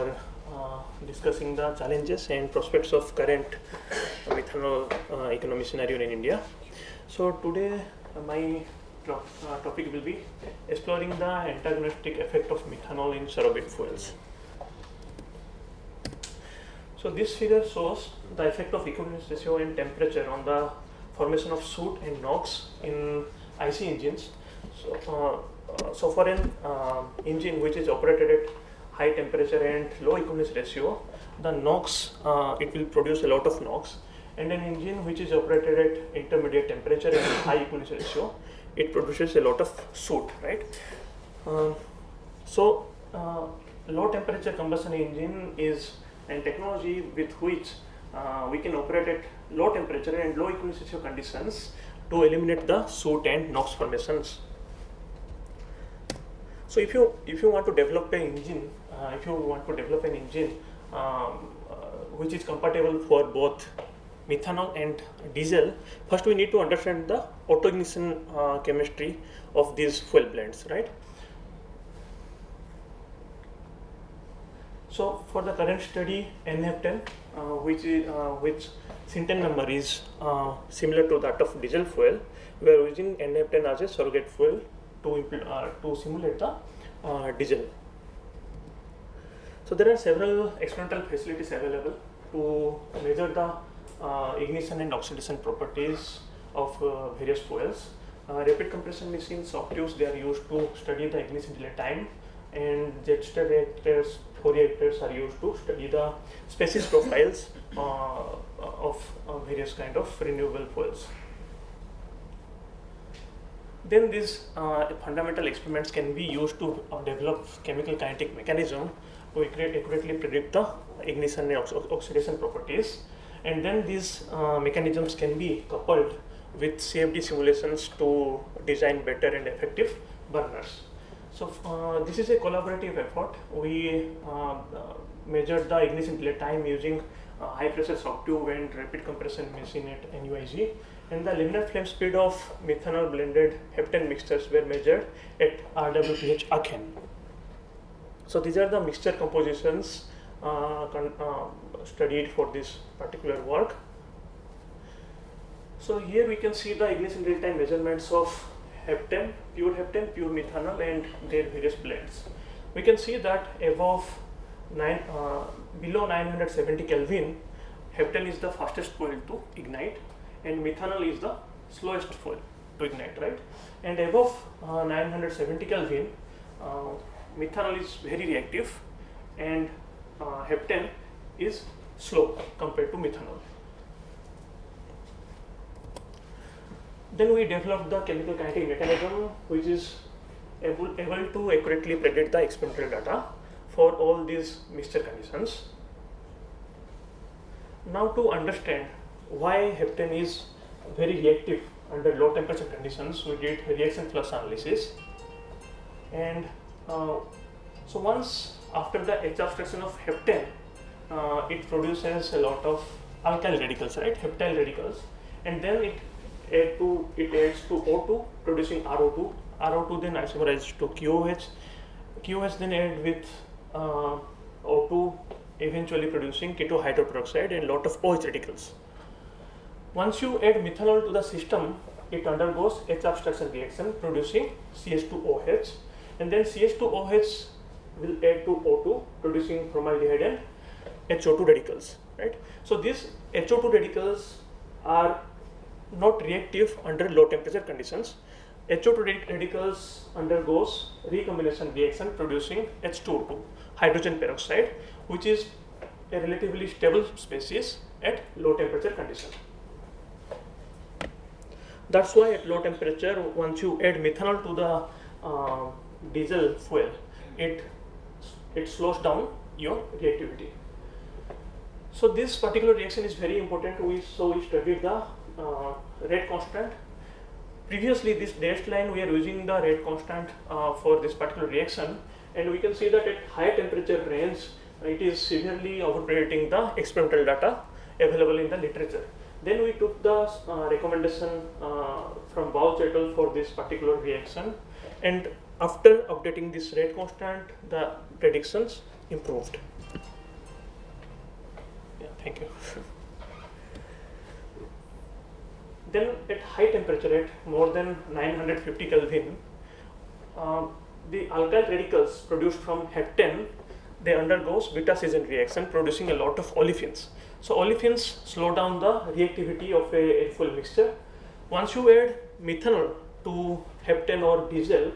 for discussing the challenges and prospects of current methanol economy scenario in India. So today my topic will be exploring the antagonistic effect of methanol in surrogate fuels. So this figure shows the effect of equivalence ratio and temperature on the formation of soot and NOx in IC engines. So for an engine which is operated at high temperature and low equivalence ratio, the NOx, it will produce a lot of NOx, and an engine which is operated at intermediate temperature and high equivalence ratio, it produces a lot of soot, right? Low temperature combustion engine is a technology with which we can operate at low temperature and low equivalence ratio conditions to eliminate the soot and NOx formations. So if you want to develop an engine, which is compatible for both methanol and diesel, first we need to understand the autoignition chemistry of these fuel blends, right? So for the current study, N-heptane, which Synten number is similar to that of diesel fuel, we are using N-heptane as a surrogate fuel to simulate the diesel. So there are several experimental facilities available to measure the ignition and oxidation properties of various fuels. Rapid compression machines, octaves, they are used to study the ignition delay time, and Jetster reactors, Fourier reactors are used to study the species profiles of various kind of renewable fuels. Then these fundamental experiments can be used to develop chemical kinetic mechanism to accurately predict the ignition and oxidation properties, and then these mechanisms can be coupled with CFD simulations to design better and effective burners. So this is a collaborative effort. We measured the ignition delay time using high pressure shock tube and rapid compression machine at NUIG, and the linear flame speed of methanol blended heptane mixtures were measured at RWPH Aachen. So these are the mixture compositions studied for this particular work. So here we can see the ignition delay time measurements of heptane, pure methanol, and their various blends. We can see that below 970 Kelvin, heptane is the fastest fuel to ignite, and methanol is the slowest fuel to ignite, right? And above 970 Kelvin, methanol is very reactive, and heptane is slow compared to methanol. Then we developed the chemical kinetic mechanism, which is able to accurately predict the experimental data for all these mixture conditions. Now to understand why heptane is very reactive under low temperature conditions, we did reaction flux analysis. And so once after the H abstraction of heptane, it produces a lot of alkyl radicals, right, heptyl radicals, and then it adds to O2, producing RO2. RO2 then isomerized to QOH. QOH then added with O2, eventually producing keto hydroperoxide and lot of OH radicals. Once you add methanol to the system, it undergoes H abstraction reaction, producing CH2OH, and then CH2OH will add to O2, producing formaldehyde and HO2 radicals, right? So these HO2 radicals are not reactive under low temperature conditions. HO2 radicals undergoes recombination reaction, producing H2O2, hydrogen peroxide, which is a relatively stable species at low temperature condition. That's why at low temperature, once you add methanol to the diesel fuel, it slows down your reactivity. So this particular reaction is very important. We studied the rate constant. Previously, this dashed line, we are using the rate constant for this particular reaction, and we can see that at high temperature range, it is severely overpredicting the experimental data available in the literature. Then we took the recommendation from Bauch et al. For this particular reaction, and after updating this rate constant, the predictions improved. Yeah, thank you. Then at high temperature, at more than 950 Kelvin, the alkyl radicals produced from heptane, they undergoes beta scission reaction, producing a lot of olefins. So olefins slow down the reactivity of a air-fuel mixture. Once you add methanol to heptane or diesel,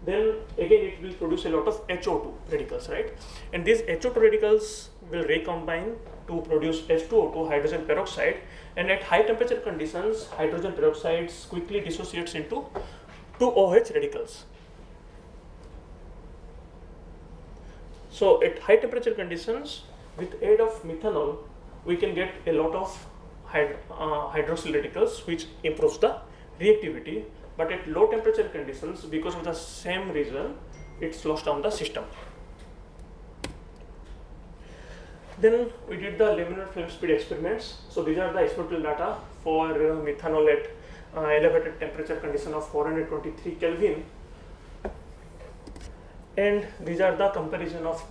then again it will produce a lot of HO2 radicals, right? And these HO2 radicals will recombine to produce H2O2, hydrogen peroxide, and at high temperature conditions, hydrogen peroxide quickly dissociates into 2OH radicals. So at high temperature conditions, with aid of methanol, we can get a lot of hydroxyl radicals, which improves the reactivity. But at low temperature conditions, because of the same reason, it slows down the system. Then we did the laminar flame speed experiments. So these are the experimental data for methanol at elevated temperature condition of 423 Kelvin. And these are the comparison of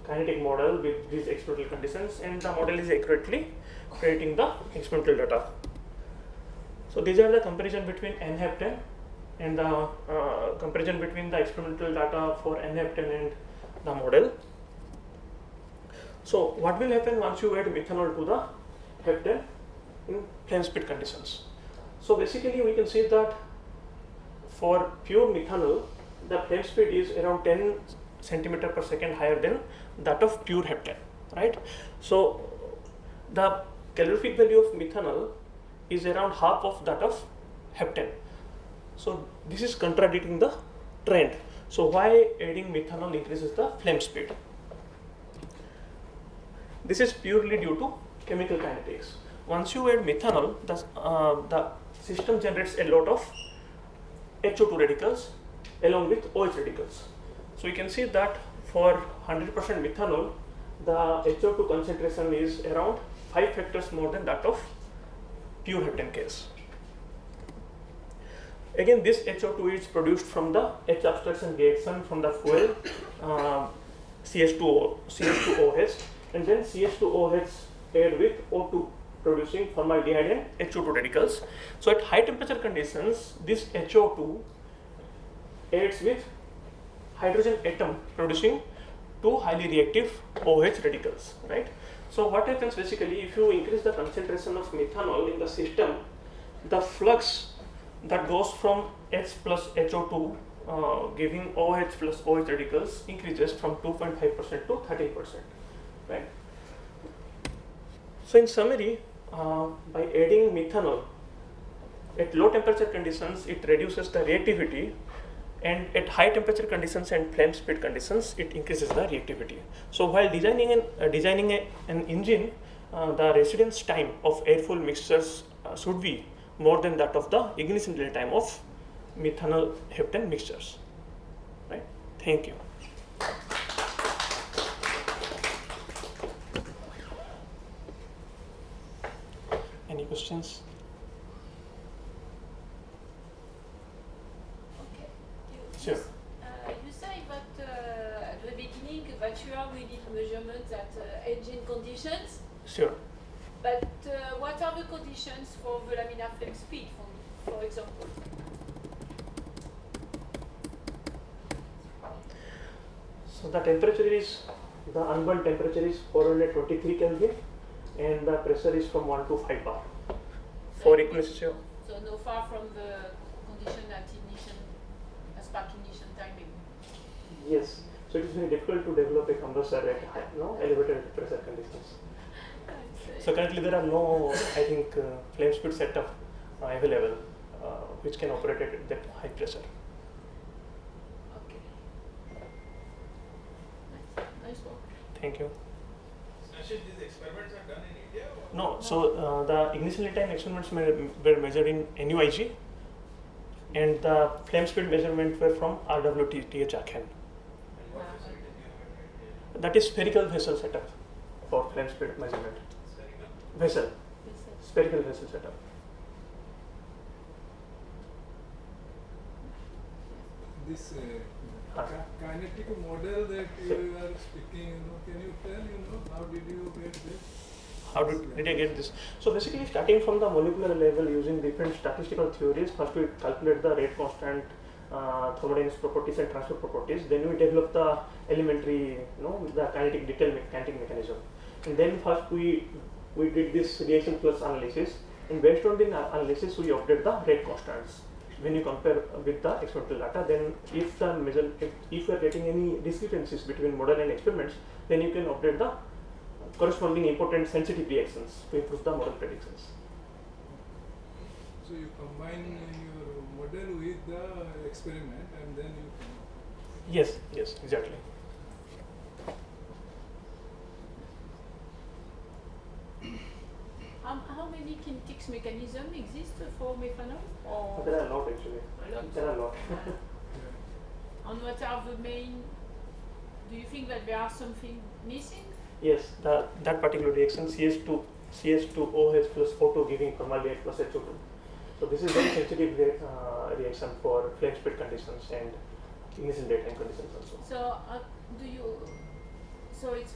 kinetic model with these experimental conditions, and the model is accurately predicting the experimental data. So these are the comparison between N-heptane and the comparison between the experimental data for N-heptane and the model. So what will happen once you add methanol to the heptane in flame speed conditions? So basically we can see that for pure methanol, the flame speed is around 10 centimeter per second higher than that of pure heptane, right? So the calorific value of methanol is around half of that of heptane. So this is contradicting the trend. So why adding methanol increases the flame speed? This is purely due to chemical kinetics. Once you add methanol, the system generates a lot of HO2 radicals along with OH radicals. So you can see that for 100% methanol, the HO2 concentration is around 5 factors more than that of pure heptane case. Again, this HO2 is produced from the H abstraction reaction from the fuel CH2OH, and then CH2OH paired with O2, producing formaldehyde and HO2 radicals. So at high temperature conditions, this HO2 aids with hydrogen atom producing two highly reactive OH radicals, right? So what happens basically, if you increase the concentration of methanol in the system, the flux that goes from H plus HO2 giving OH plus OH radicals increases from 2.5% to 13%, right? So in summary, by adding methanol at low temperature conditions, it reduces the reactivity, and at high temperature conditions and flame speed conditions, it increases the reactivity. So while designing an engine, the residence time of air-fuel mixtures should be more than that of the ignition delay time of methanol heptane mixtures, right? Thank you. Any questions? Sure. You said that at the beginning that you are reading measurements at engine conditions. Sure. But what are the conditions for the laminar flame speed, for example? So the temperature is, the unburned temperature is 423 Kelvin, and the pressure is from 1 to 5 bar. For ignition. So no far from the condition at ignition, spark ignition timing. Yes. So it is very difficult to develop a compressor at high, elevated pressure conditions. So currently there are no, I think, flame speed setup available which can operate at that high pressure. Okay. Nice work. Thank you. Snehasish, these experiments are done in India? Or? No, so the ignition time experiments were measured in NUIG, and the flame speed measurement were from RWTH Aachen. And what facility do you have in India? That is spherical vessel setup for flame speed measurement. Spherical? Vessel, spherical vessel setup. This Kinetic model that you are speaking, can you tell, how did you get this? How did I get this? So basically, starting from the molecular level using different statistical theories, first we calculate the rate constant, thermodynamics properties and transfer properties. Then we develop the elementary, the kinetic kinetic mechanism. And then first we did this reaction plus analysis. And based on the analysis, we update the rate constants. When you compare with the experimental data, then if you are getting any discrepancies between model and experiments, then you can update the corresponding important sensitive reactions to improve the model predictions. So you combine your model with the experiment and then you come up. Yes, exactly. How many kinetics mechanisms exist for methanol? Or There are a lot actually. a lot? There are a lot. And what are the main? Do you think that there are something missing? Yes, that particular reaction CS2OH plus O2 giving formaldehyde plus HO2. So this is very sensitive reaction for flame speed conditions and ignition daytime conditions also. So So it's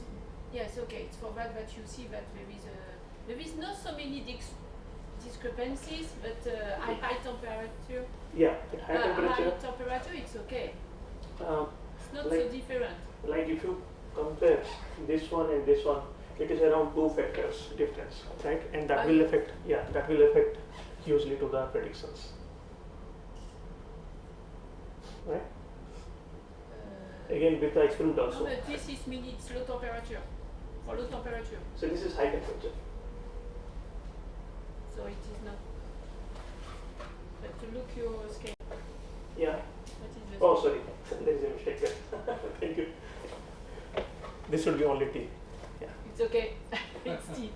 yes, okay. It's for that you see that there is not so many discrepancies, but at high temperature. Yeah, at high temperature. High temperature, it's okay. It's not like- so different. Like if you compare this one and this one, it is around 2 factors difference, right? And that will affect hugely to the predictions, right? Again with the experiment No, also. but this is mean it's low temperature. For low temperature, So this is high temperature. so it is not. But to look your scale. Yeah. What is the Oh, scale? sorry, there is a mistake there. Thank you. This should be only T. Yeah. It's okay. It's T.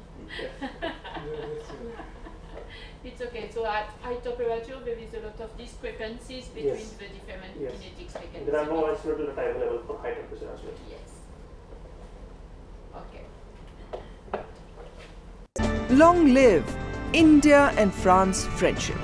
It's okay. So at high temperature, there is a lot of discrepancies between Yes. the different Yes. kinetics And mechanisms. there are no experimental data available for high temperature as well. Yes. Okay. Long live India and France friendship.